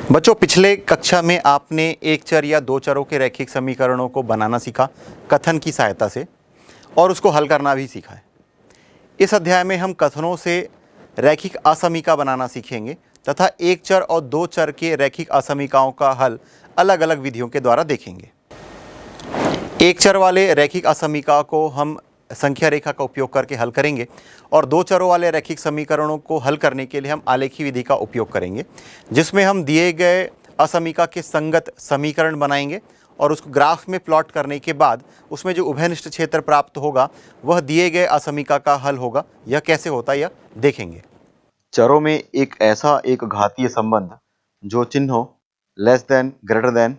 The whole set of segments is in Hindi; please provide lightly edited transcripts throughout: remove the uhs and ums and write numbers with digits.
बच्चों, पिछले कक्षा में आपने एक चर या दो चरों के रैखिक समीकरणों को बनाना सीखा कथन की सहायता से और उसको हल करना भी सीखा है। इस अध्याय में हम कथनों से रैखिक असमीका बनाना सीखेंगे तथा एक चर और दो चर के रैखिक असमीकाओं का हल अलग अलग विधियों के द्वारा देखेंगे। एक चर वाले रैखिक असमीका को हम संख्या रेखा का उपयोग करके हल करेंगे और दो चरों वाले रैखिक समीकरणों को हल करने के लिए हम आलेखी विधि का उपयोग करेंगे, जिसमें हम दिए गए असमीका के संगत समीकरण बनाएंगे और उसको ग्राफ में प्लॉट करने के बाद उसमें जो उभयनिष्ठ क्षेत्र प्राप्त होगा वह दिए गए असमीका का हल होगा। यह कैसे होता है यह देखेंगे। चरों में एक घातीय संबंध जो चिन्हों less than, greater than,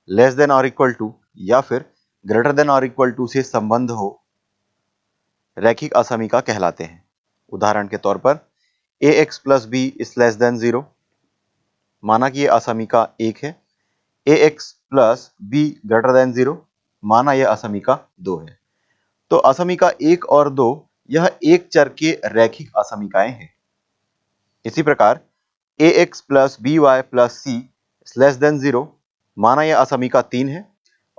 less than और इक्वल टू या फिर ग्रेटर देन और इक्वल टू से संबंध हो रैखिक असमीका कहलाते हैं। उदाहरण के तौर पर ax plus B is less than 0, माना कि यह असमीका 1 है। ax plus B greater than 0, माना यह असमीका 2 है। तो असमीका 1 और 2 यह एक चर के रैखिक असमीकाएं हैं। इसी प्रकार ax plus B Y plus C is less than 0, माना यह असमीका 3 है,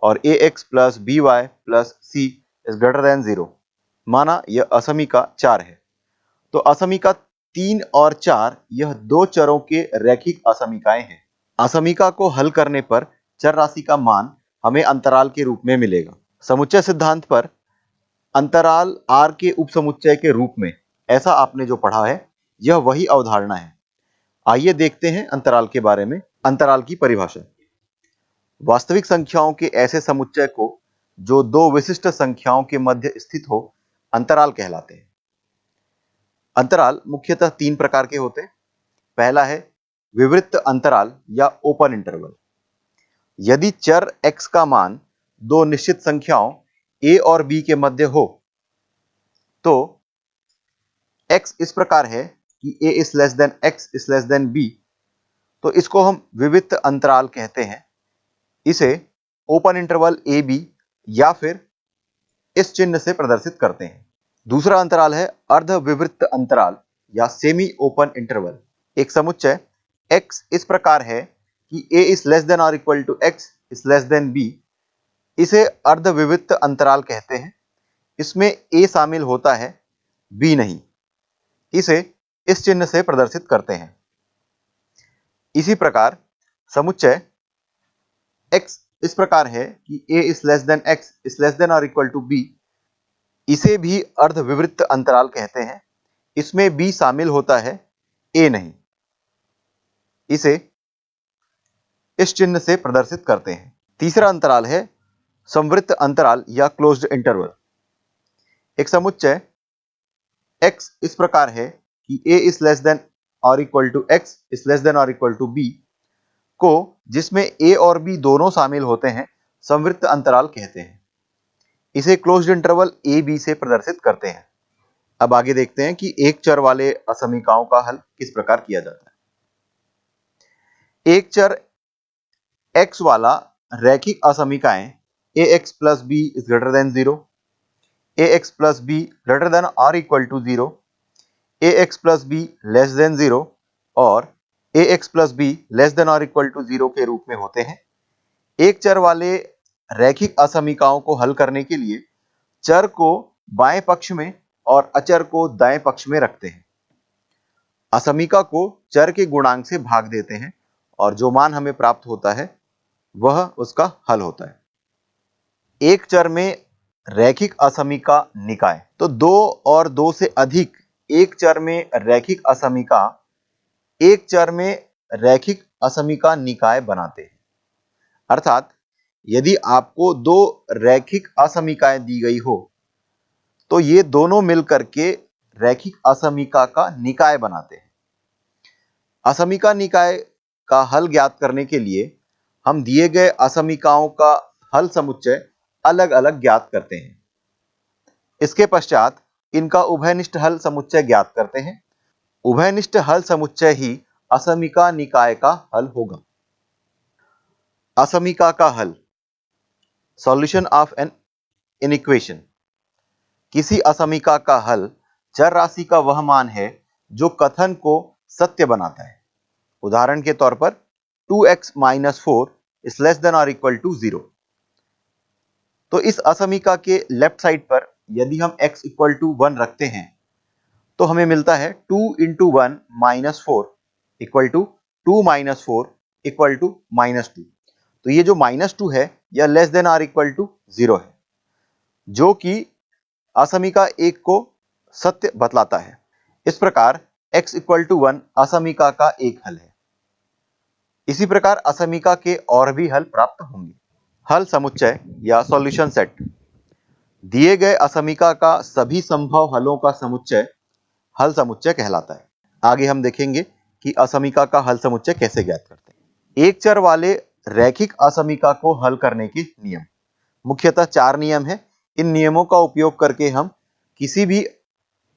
और ax plus B Y plus C is greater than 0, माना यह असमीका 4 है। तो असमीका 3 और 4 यह दो चरों के रैखिक असमीकाएं हैं। असमीका को हल करने पर चर राशि का मान हमें अंतराल के रूप में मिलेगा। समुच्चय सिद्धांत पर अंतराल R के उपसमुच्चय के रूप में ऐसा आपने जो पढ़ा है यह वही अवधारणा है। आइए देखते हैं अंतराल के बारे में। अंतराल की परिभाषा: वास्तविक संख्याओं के ऐसे समुच्चय को जो दो विशिष्ट संख्याओं के मध्य स्थित हो अंतराल कहलाते हैं। अंतराल मुख्यतः तीन प्रकार के होते हैं। पहला है विवृत्त अंतराल या ओपन इंटरवल। यदि चर x का मान दो निश्चित संख्याओं a और b के मध्य हो तो x इस प्रकार है कि a is less then x is less than b, तो इसको हम विवृत्त अंतराल कहते हैं। इसे ओपन इंटरवल ए बी या फिर इस चिन्ह से प्रदर्शित करते हैं। दूसरा अंतराल है अर्ध विवृत्त अंतराल या सेमी ओपन इंटरवल। एक समुच्चय x इस प्रकार है कि a इज लेस देन और equal to x is less than b, इसे अर्ध विवृत्त अंतराल कहते हैं। इसमें a शामिल होता है, b नहीं। इसे इस चिन्ह से प्रदर्शित करते हैं। इसी प्रकार समुच्चय x इस प्रकार है कि a is less then x is less than और इक्वल टू b, इसे भी अर्ध विवृत्त अंतराल कहते हैं। इसमें b शामिल होता है, a नहीं। इसे इस चिन्ह से प्रदर्शित करते हैं। तीसरा अंतराल है संवृत्त अंतराल या क्लोज्ड इंटरवल। एक समुच्चय x इस प्रकार है कि a इज लेस देन और equal to x is less than और इक्वल टू b को, जिसमें a और b दोनों शामिल होते हैं, संवृत्त अंतराल कहते हैं। इसे क्लोज्ड इंटरवल a b से प्रदर्शित करते हैं। अब आगे देखते हैं कि एक चर वाले असमीकाओं का हल किस प्रकार किया जाता है। एक चर x वाला रैखिक असमीकाएं ax plus B is greater than 0, ax plus B greater than और equal to 0, ax plus B less than 0 और ax plus B less than और इक्वल टू 0 के रूप में होते हैं। एक चर वाले रैखिक असमीकाओं को हल करने के लिए चर को बाएं पक्ष में और अचर को दाएं पक्ष में रखते हैं। असमीका को चर के गुणांक से भाग देते हैं और जो मान हमें प्राप्त होता है वह उसका हल होता है। एक चर में रैखिक असमीका निकाय, तो दो और दो से अधिक एक चर में रैखिक असमीका एक चर में रैखिक असमीका निकाय बनाते हैं। अर्थात यदि आपको दो रैखिक असमीकाएं दी गई हो तो ये दोनों मिलकर के रैखिक असमीका का निकाय बनाते हैं। असमीका निकाय का हल ज्ञात करने के लिए हम दिए गए असमीकाओं का हल समुच्चय अलग अलग ज्ञात करते हैं। इसके पश्चात इनका उभयनिष्ठ हल समुच्चय ज्ञात करते हैं। उभयनिष्ठ हल समुच्चय ही असमीका निकाय का हल होगा। असमीका का हल: सॉल्यूशन ऑफ एन इनइक्वेशन। किसी असमीका का हल चर राशि का वह मान है जो कथन को सत्य बनाता है। उदाहरण के तौर पर 2x minus 4 is less than और इक्वल टू 0। तो इस असमीका के लेफ्ट साइड पर यदि हम x इक्वल टू 1 रखते हैं तो हमें मिलता है 2 into 1 minus 4 equal to 2 minus 4 equal to -2। तो ये जो -2 है यह लेस देन और इक्वल टू 0 है, जो कि असमीका 1 को सत्य बतलाता है। इस प्रकार x इक्वल टू 1 असमीका का एक हल है। इसी प्रकार असमीका के और भी हल प्राप्त होंगे। हल समुच्चय या सॉल्यूशन सेट। दिए गए असमीका का सभी संभव हलों का समुच्चय हल समुच्चय कहलाता है। आगे हम देखेंगे कि असमीका का हल समुच्चय कैसे ज्ञात करते हैं। एक चर वाले रैखिक असमीका को हल करने के नियम। मुख्यतः 4 नियम हैं। इन नियमों का उपयोग करके हम किसी भी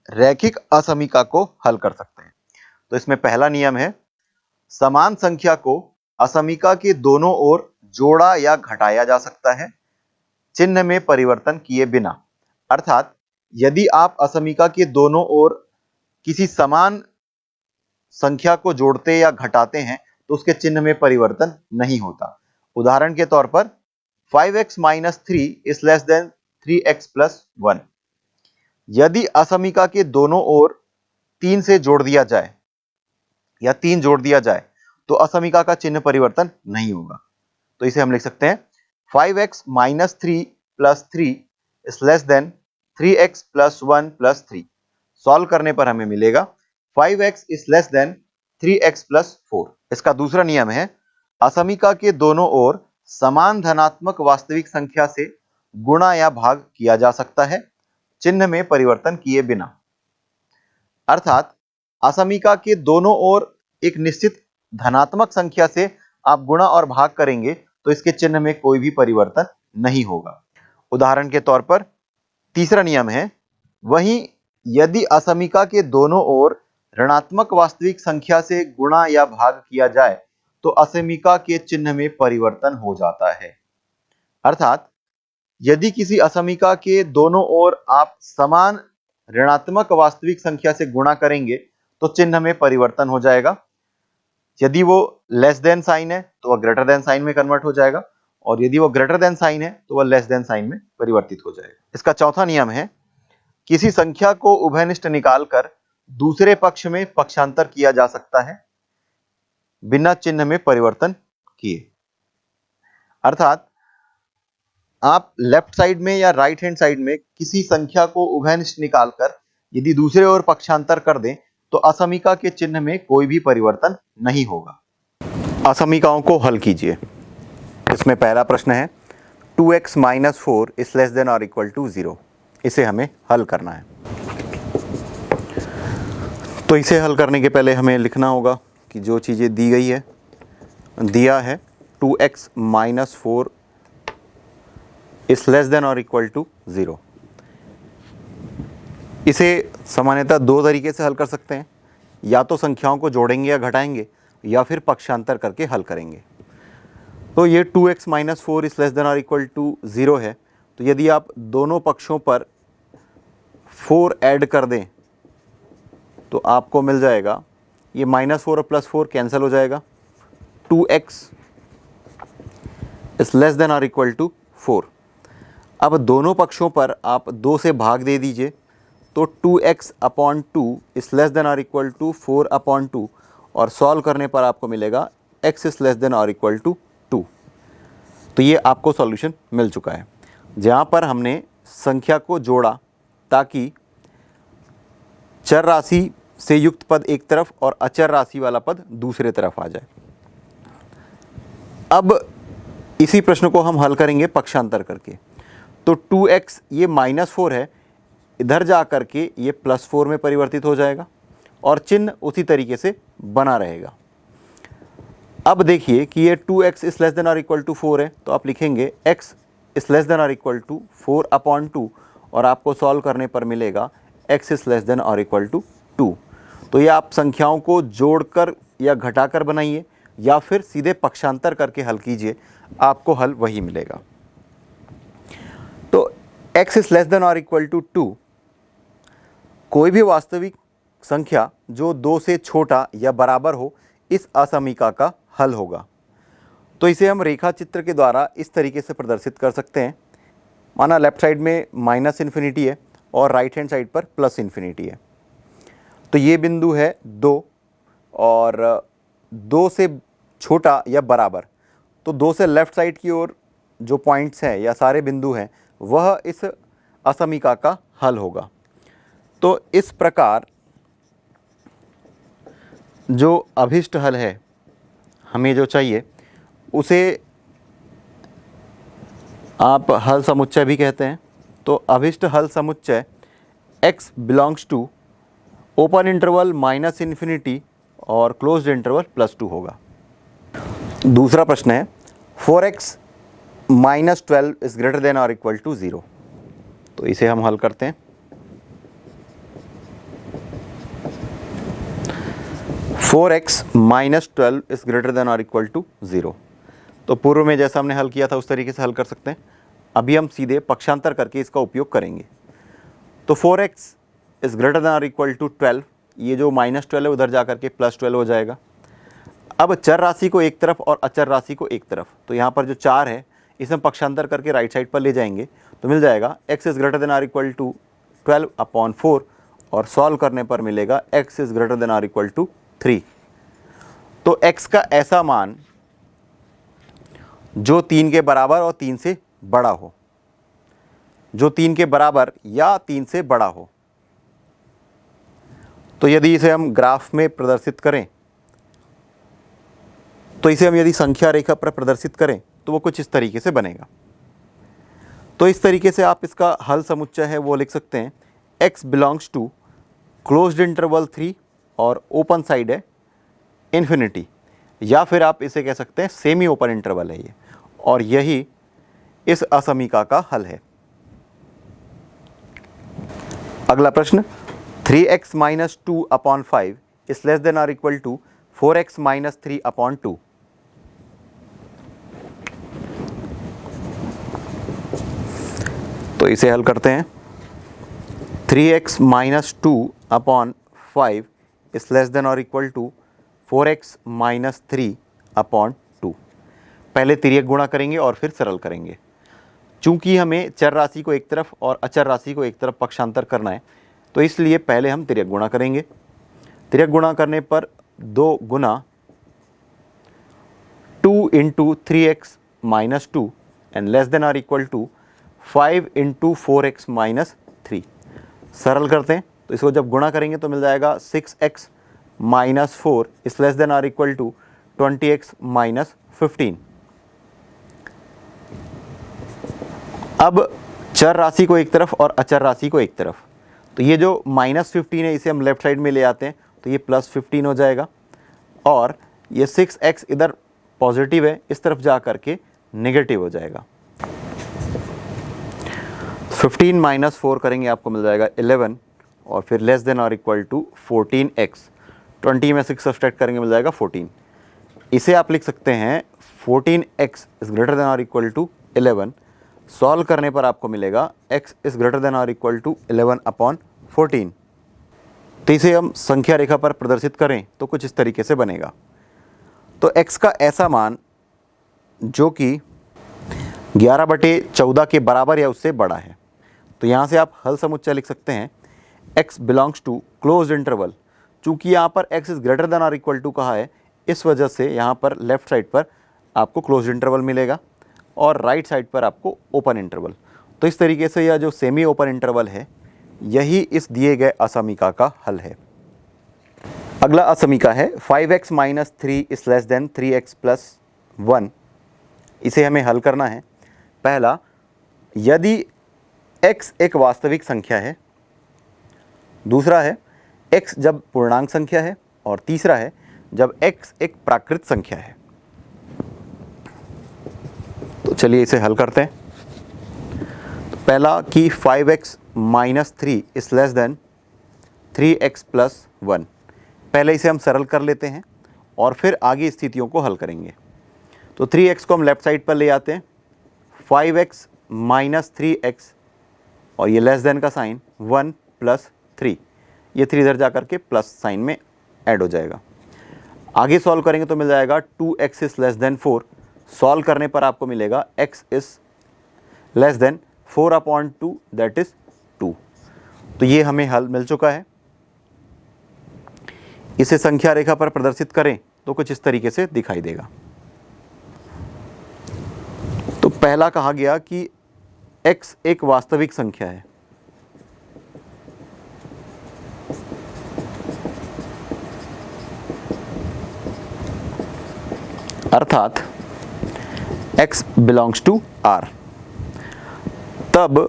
रैखिक असमीका को हल कर सकते हैं। तो इसमें पहला नियम है, समान संख्या को असमीका के दोनों ओर जोड़ा या घटाया जा सकता है चिन्ह में परिवर्तन किए बिना। अर्थात यदि आप असमीका के दोनों ओर किसी समान संख्या को जोड़ते या घटाते हैं तो उसके चिन्ह में परिवर्तन नहीं होता। उदाहरण के तौर पर 5x minus 3 is less then 3x plus 1। यदि असमीका के दोनों ओर 3 से जोड़ दिया जाए या 3 जोड़ दिया जाए तो असमीका का चिन्ह परिवर्तन नहीं होगा। तो इसे हम लिख सकते हैं 5x minus 3 plus 3 is less then 3x plus 1 plus 3। Solve करने पर हमें मिलेगा 5x is less then 3x plus 4। इसका दूसरा नियम है, असमीका के दोनों ओर समान धनात्मक वास्तविक संख्या से गुणा या भाग किया जा सकता है चिन्ह में परिवर्तन किए बिना। अर्थात असमीका के दोनों ओर एक निश्चित धनात्मक संख्या से आप गुणा और भाग करेंगे तो इसके चिन्ह में कोई भी परिवर्तन नहीं होगा। उदाहरण के तौर पर तीसरा नियम है, वहीं यदि असमीका के दोनों ओर ऋणात्मक वास्तविक संख्या से गुणा या भाग किया जाए तो असमीका के चिन्ह में परिवर्तन हो जाता है। अर्थात यदि किसी असमीका के दोनों ओर आप समान ऋणात्मक वास्तविक संख्या से गुणा करेंगे तो चिन्ह में परिवर्तन हो जाएगा। यदि वो लेस देन साइन है तो वह ग्रेटर देन साइन में कन्वर्ट हो जाएगा, और यदि वो ग्रेटर देन साइन है तो वह लेस देन साइन में परिवर्तित हो जाएगा। इसका चौथा नियम है, किसी संख्या को उभयनिष्ठ निकालकर दूसरे पक्ष में पक्षांतर किया जा सकता है बिना चिन्ह में परिवर्तन किए। अर्थात आप लेफ्ट साइड में या राइट हैंड साइड में किसी संख्या को उभयनिष्ठ निकालकर यदि दूसरे ओर पक्षांतर कर दें तो असमीका के चिन्ह में कोई भी परिवर्तन नहीं होगा। असमीकाओं को हल कीजिए। इसमें पहला प्रश्न है 2x minus 4 is less than और इक्वल टू 0। इसे हमें हल करना है। तो इसे हल करने के पहले हमें लिखना होगा कि जो चीज़ें दी गई है, दिया है 2x minus 4 is less than और इक्वल टू 0। इसे सामान्यतः दो तरीके से हल कर सकते हैं, या तो संख्याओं को जोड़ेंगे या घटाएंगे या फिर पक्षांतर करके हल करेंगे। तो ये 2x minus 4 is less than और इक्वल टू 0 है, तो यदि आप दोनों पक्षों पर 4 ऐड कर दें तो आपको मिल जाएगा, ये -4 और +4 कैंसिल हो जाएगा, 2x इज लेस देन और इक्वल टू 4। अब दोनों पक्षों पर आप 2 से भाग दे दीजिए तो 2x upon 2 is less than और इक्वल टू 4 अपॉन 2, और सॉल्व करने पर आपको मिलेगा x इज लेस देन और इक्वल टू 2। तो ये आपको सॉल्यूशन मिल चुका है, जहाँ पर हमने संख्या को जोड़ा ताकि चर राशि से युक्त पद एक तरफ और अचर राशि वाला पद दूसरे तरफ आ जाए। अब इसी प्रश्न को हम हल करेंगे पक्षांतर करके। तो 2x ये -4 है, इधर जा कर के ये +4 में परिवर्तित हो जाएगा और चिन्ह उसी तरीके से बना रहेगा। अब देखिए कि ये 2x इज लेस देन और इक्वल टू 4 है, तो आप लिखेंगे x इज लेस देन और इक्वल टू 4 अपॉन 2, और आपको सॉल्व करने पर मिलेगा x इज लेस देन और इक्वल टू 2। तो ये आप संख्याओं को जोड़कर या घटाकर बनाइए या फिर सीधे पक्षांतर करके हल कीजिए, आपको हल वही मिलेगा। तो x इज लेस देन और इक्वल टू 2 कोई भी वास्तविक संख्या जो 2 से छोटा या बराबर हो इस असमीका का हल होगा। तो इसे हम रेखा चित्र के द्वारा इस तरीके से प्रदर्शित कर सकते हैं। माना लेफ्ट साइड में माइनस इन्फिनिटी है और राइट हैंड साइड पर प्लस इन्फिनिटी है। तो ये बिंदु है 2 और 2 से छोटा या बराबर, तो 2 से लेफ्ट साइड की ओर जो पॉइंट्स हैं या सारे बिंदु हैं वह इस असमीका का हल होगा। तो इस प्रकार जो अभिष्ट हल है हमें जो चाहिए उसे आप हल समुच्चय भी कहते हैं। तो अभिष्ट हल समुच्चय x belongs to open interval minus infinity और क्लोज्ड इंटरवल +2 होगा। दूसरा प्रश्न है 4x minus 12 is greater than और इक्वल टू 0। तो इसे हम हल करते हैं। Four X minus 12 is greater than और इक्वल टू 0। तो पूर्व में जैसा हमने हल किया था उस तरीके से हल कर सकते हैं। अभी हम सीधे पक्षांतर करके इसका उपयोग करेंगे। तो 4x इज ग्रेटर देन और इक्वल टू 12, ये जो -12 है उधर जा करके +12 हो जाएगा। अब चर राशि को एक तरफ और अचर राशि को एक तरफ, तो यहाँ पर जो 4 है इसे हम पक्षांतर करके राइट साइड पर ले जाएंगे तो मिल जाएगा x इज ग्रेटर देन और इक्वल टू 12/4 और सॉल्व करने पर मिलेगा x इज ग्रेटर देन और इक्वल टू 3। तो x का ऐसा मान जो 3 के बराबर और 3 से बड़ा हो, जो 3 के बराबर या 3 से बड़ा हो। तो यदि इसे हम ग्राफ में प्रदर्शित करें, तो इसे हम यदि संख्या रेखा पर प्रदर्शित करें तो वो कुछ इस तरीके से बनेगा। तो इस तरीके से आप इसका हल समुच्चय है वो लिख सकते हैं x belongs to closed interval 3 और ओपन साइड है इन्फिनिटी, या फिर आप इसे कह सकते हैं सेमी ओपन इंटरवल है ये, और यही इस असमीका का हल है। अगला प्रश्न 3x minus 2/5 is less than और इक्वल टू 4x माइनस 3/2। तो इसे हल करते हैं। 3x minus 2/5 is less than और इक्वल टू 4x माइनस 3/2। पहले तिर्यक गुणा करेंगे और फिर सरल करेंगे। चूंकि हमें चर राशि को एक तरफ और अचर राशि को एक तरफ पक्षांतर करना है तो इसलिए पहले हम तिर्यक गुणा करेंगे। तिर्यक गुणा करने पर 2 गुना 2 into 3x minus 2 and less than और equal to 5 into 4x minus 3। सरल करते हैं तो इसको जब गुणा करेंगे तो मिल जाएगा 6x minus 4 is less than और इक्वल टू 20x माइनस 15। अब चर राशि को एक तरफ और अचर राशि को एक तरफ, तो ये जो -15 है इसे हम लेफ्ट साइड में ले आते हैं तो ये +15 हो जाएगा, और ये 6x इधर पॉजिटिव है इस तरफ जा करके नेगेटिव हो जाएगा। 15 माइनस 4 करेंगे आपको मिल जाएगा 11 और फिर लेस देन और इक्वल टू 14x। 20 में 6 सब्सट्रैक्ट करेंगे मिल जाएगा 14। इसे आप लिख सकते हैं 14x इज ग्रेटर देन और इक्वल टू 11। सॉल्व करने पर आपको मिलेगा x इज ग्रेटर देन और इक्वल टू 11/14। तो इसे हम संख्या रेखा पर प्रदर्शित करें तो कुछ इस तरीके से बनेगा। तो x का ऐसा मान जो कि 11/14 के बराबर या उससे बड़ा है, तो यहाँ से आप हल समुच्चय लिख सकते हैं x belongs to closed interval. चूँकि यहाँ पर x इज ग्रेटर देन और इक्वल टू कहा है, इस वजह से यहाँ पर लेफ्ट साइड पर आपको क्लोज्ड इंटरवल मिलेगा और राइट साइड पर आपको ओपन इंटरवल। तो इस तरीके से यह जो सेमी ओपन इंटरवल है यही इस दिए गए असमीका का हल है। अगला असमीका है 5x minus 3 is less then 3x plus 1। इसे हमें हल करना है। पहला, यदि x एक वास्तविक संख्या है, दूसरा है x जब पूर्णांक संख्या है, और तीसरा है जब x एक प्राकृत संख्या है। तो चलिए इसे हल करते हैं। तो पहला कि 5x minus 3 is less then 3x plus 1। पहले इसे हम सरल कर लेते हैं और फिर आगे स्थितियों को हल करेंगे। तो 3x को हम लेफ्ट साइड पर ले आते हैं, 5x माइनस 3x और ये लेस देन का साइन 1 प्लस 3, ये 3 इधर जा करके प्लस साइन में ऐड हो जाएगा। आगे सॉल्व करेंगे तो मिल जाएगा 2x is less then 4, solve करने पर आपको मिलेगा x is less then 4/2 that is 2। तो ये हमें हल मिल चुका है। इसे संख्या रेखा पर प्रदर्शित करें तो कुछ इस तरीके से दिखाई देगा। तो पहला कहा गया कि x एक वास्तविक संख्या है, अर्थात x बिलोंग्स टू R। तब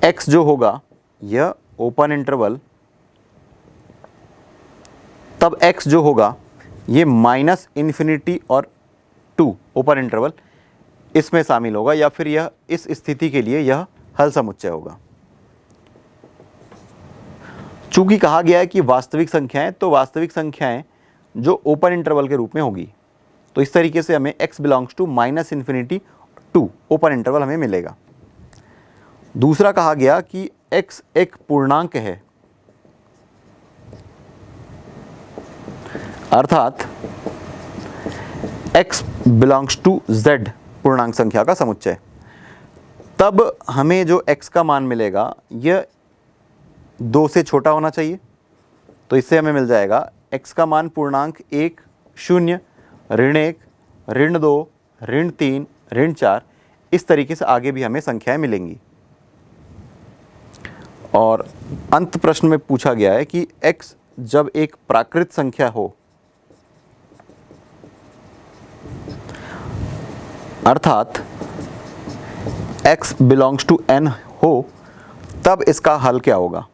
x जो होगा यह ओपन इंटरवल, तब x जो होगा ये -∞ और 2 ओपन इंटरवल इसमें शामिल होगा, या फिर यह इस स्थिति के लिए यह हल समुच्चय होगा। चूंकि कहा गया है कि वास्तविक संख्याएं, तो वास्तविक संख्याएं जो ओपन इंटरवल के रूप में होगी, तो इस तरीके से हमें x belongs to -∞ 2 open interval हमें मिलेगा। दूसरा कहा गया कि x एक पूर्णांक है, अर्थात x बिलोंग्स टू z पूर्णांक संख्या का समुच्चय। तब हमें जो x का मान मिलेगा यह 2 से छोटा होना चाहिए। तो इससे हमें मिल जाएगा x का मान पूर्णांक 1, 0, -1, -2, -3, -4, इस तरीके से आगे भी हमें संख्याएं मिलेंगी। और अंत प्रश्न में पूछा गया है कि x जब एक प्राकृत संख्या हो, अर्थात x बिलोंग्स टू n हो, तब इसका हल क्या होगा।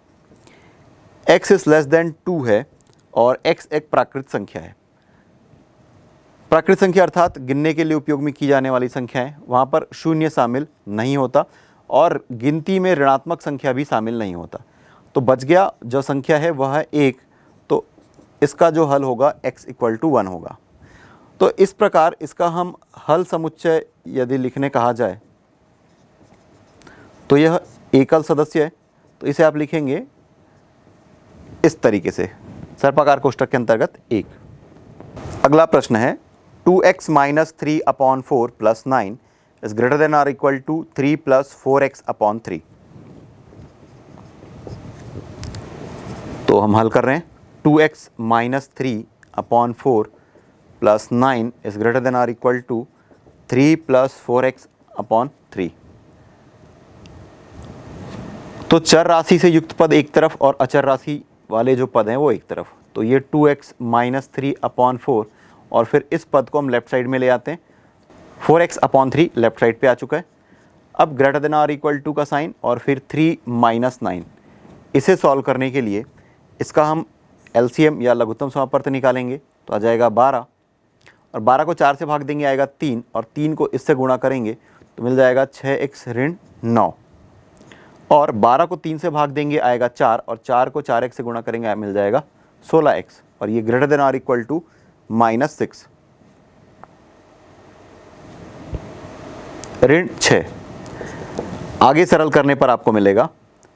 x इज लेस देन 2 है और x एक प्राकृत संख्या है। प्राकृत संख्या अर्थात गिनने के लिए उपयोग में की जाने वाली संख्या है, वहाँ पर शून्य शामिल नहीं होता और गिनती में ऋणात्मक संख्या भी शामिल नहीं होता। तो बच गया जो संख्या है वह है 1, तो इसका जो हल होगा x = 1 होगा। तो इस प्रकार इसका हम हल समुच्चय यदि लिखने कहा जाए तो यह एकल सदस्य है, तो इसे आप लिखेंगे इस तरीके से, सर्पाकार कोष्ठक के अंतर्गत 1। अगला प्रश्न है 2x - 3/4 + 9 is greater than or equal to 3 + 4x/3। तो हम हल कर रहे हैं। 2x - 3/4 + 9 is greater than or equal to 3 + 4x/3। तो चर राशि से युक्त पद एक तरफ और अचर राशि वाले जो पद हैं वो एक तरफ। तो ये 2x - 3/4 और फिर इस पद को हम लेफ्ट साइड में ले आते हैं। 4x/3 लेफ्ट साइड पे आ चुका है। अब ग्रेटर देन और इक्वल टू का साइन और फिर 3 - 9, इसे सॉल्व करने के लिए इसका हम एलसीएम या लघुत्तम समापवर्त निकालेंगे, तो आ जाएगा 12 और 12 को 4 से भाग देंगे आएगा 3 और 3 को इससे गुणा करेंगे तो मिल जाएगा 6x - 9 और 12 को 3 से भाग देंगे आएगा 4 और 4 को 4x से गुणा करेंगे मिल जाएगा 16x और ये ग्रेटर देन और इक्वल टू -6 -6। आगे सरल करने पर आपको मिलेगा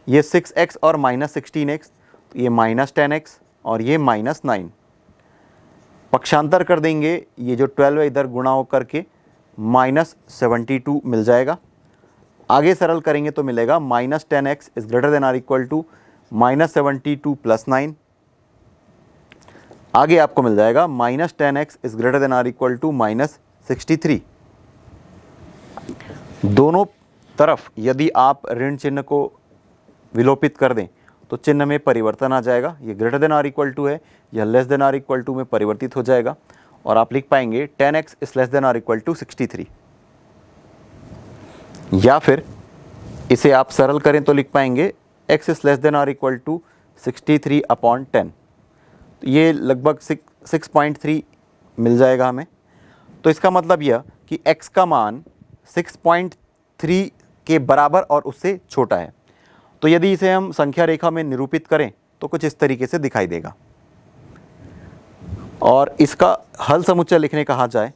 ये 6x और -16x, तो ये -10x और ये -9। पक्षांतर कर देंगे, ये जो 12 है इधर गुणा होकर के -72 मिल जाएगा। आगे सरल करेंगे तो मिलेगा -10x इज ग्रेटर देन और इक्वल टू -72 + 9। आगे आपको मिल जाएगा -10x इज ग्रेटर देन और इक्वल टू -63। दोनों तरफ यदि आप ऋण चिन्ह को विलोपित कर दें तो चिन्ह में परिवर्तन आ जाएगा। ये ग्रेटर देन और इक्वल टू है, यह लेस देन और इक्वल टू में परिवर्तित हो जाएगा और आप लिख पाएंगे 10x इज लेस देन और इक्वल टू 63। या फिर इसे आप सरल करें तो लिख पाएंगे x इज लेस देन और इक्वल टू 63/10। ये लगभग 6.3 मिल जाएगा हमें। तो इसका मतलब यह कि x का मान 6.3 के बराबर और उससे छोटा है। तो यदि इसे हम संख्या रेखा में निरूपित करें तो कुछ इस तरीके से दिखाई देगा। और इसका हल समुच्चय लिखने कहा जाए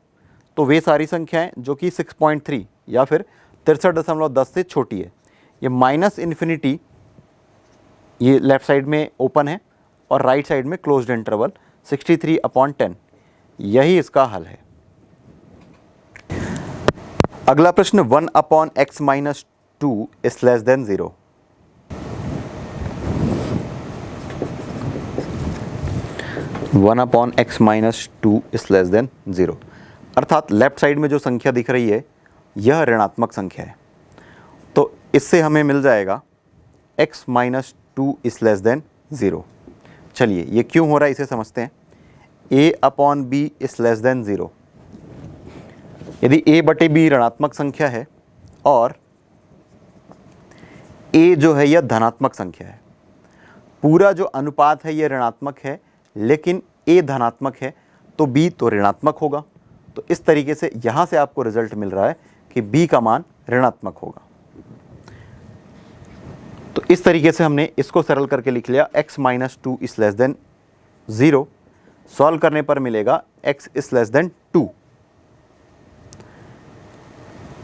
तो वे सारी संख्याएं जो कि 6.3 या फिर 63.10 से छोटी है। ये -∞ ये लेफ्ट साइड में ओपन है और राइट साइड में क्लोज्ड इंटरवल 63/10, यही इसका हल है। अगला प्रश्न 1/x minus 2 is less than 0। One upon x minus 2 is less than 0, अर्थात लेफ्ट साइड में जो संख्या दिख रही है यह ऋणात्मक संख्या है। तो इससे हमें मिल जाएगा x minus 2 is less than 0। चलिए ये क्यों हो रहा है इसे समझते हैं। a upon B is less than 0। यदि a बटे b ऋणात्मक संख्या है और a जो है यह धनात्मक संख्या है, पूरा जो अनुपात है यह ऋणात्मक है, लेकिन a धनात्मक है तो b तो ऋणात्मक होगा। तो इस तरीके से यहाँ से आपको रिजल्ट मिल रहा है कि b का मान ऋणात्मक होगा। तो इस तरीके से हमने इसको सरल करके लिख लिया, x minus 2 is less than 0। Solve करने पर मिलेगा x इज लेस देन 2।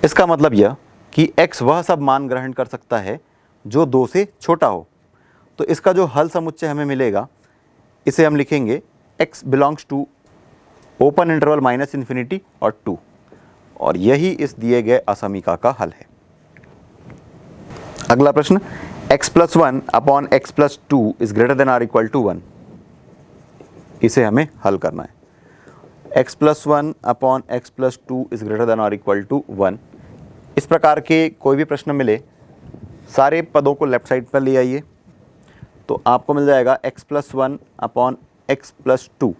इसका मतलब यह कि x वह सब मान ग्रहण कर सकता है जो 2 से छोटा हो। तो इसका जो हल समुच्चय हमें मिलेगा इसे हम लिखेंगे x belongs to open interval minus infinity और 2, और यही इस दिए गए असमीका का हल है। अगला प्रश्न, x plus 1 upon X plus 2 is greater than or equal to 1। इसे हमें हल करना है। x plus 1 upon X plus 2 is greater than or equal to 1। इस प्रकार के कोई भी प्रश्न मिले, सारे पदों को लेफ्ट साइड पर ले आइए, तो आपको मिल जाएगा x plus 1 upon X plus 2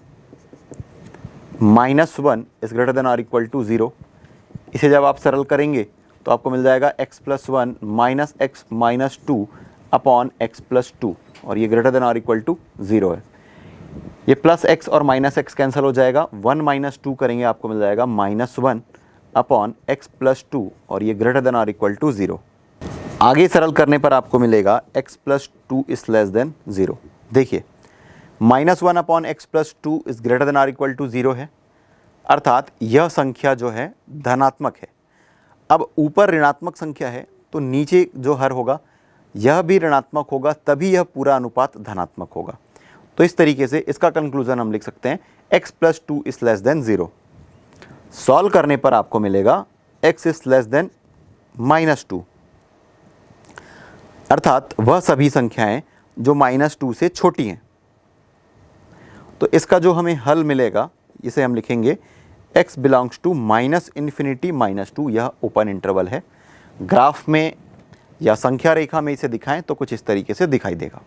minus 1 is greater than or equal to 0। इसे जब आप सरल करेंगे तो आपको मिल जाएगा x plus 1 minus X minus 2 upon X plus 2, और ये greater than or equal to 0 है। ये प्लस x और माइनस x कैंसिल हो जाएगा, 1 माइनस 2 करेंगे आपको मिल जाएगा माइनस 1 अपॉन एक्स प्लस 2, और ये greater than or equal to 0। आगे सरल करने पर आपको मिलेगा x plus 2 is less than 0। देखिए minus 1 upon X plus 2 is greater than or equal to 0 है, अर्थात यह संख्या जो है धनात्मक है। अब ऊपर ऋणात्मक संख्या है तो नीचे जो हर होगा यह भी ऋणात्मक होगा, तभी यह पूरा अनुपात धनात्मक होगा। तो इस तरीके से इसका कंक्लूजन हम लिख सकते हैं x plus 2 is less than 0। Solve करने पर आपको मिलेगा x is less then minus 2, अर्थात वह सभी संख्याएं जो माइनस 2 से छोटी हैं। तो इसका जो हमें हल मिलेगा इसे हम लिखेंगे x belongs to minus infinity minus 2। यह ओपन इंटरवल है। ग्राफ में या संख्या रेखा में इसे दिखाएं तो कुछ इस तरीके से दिखाई देगा।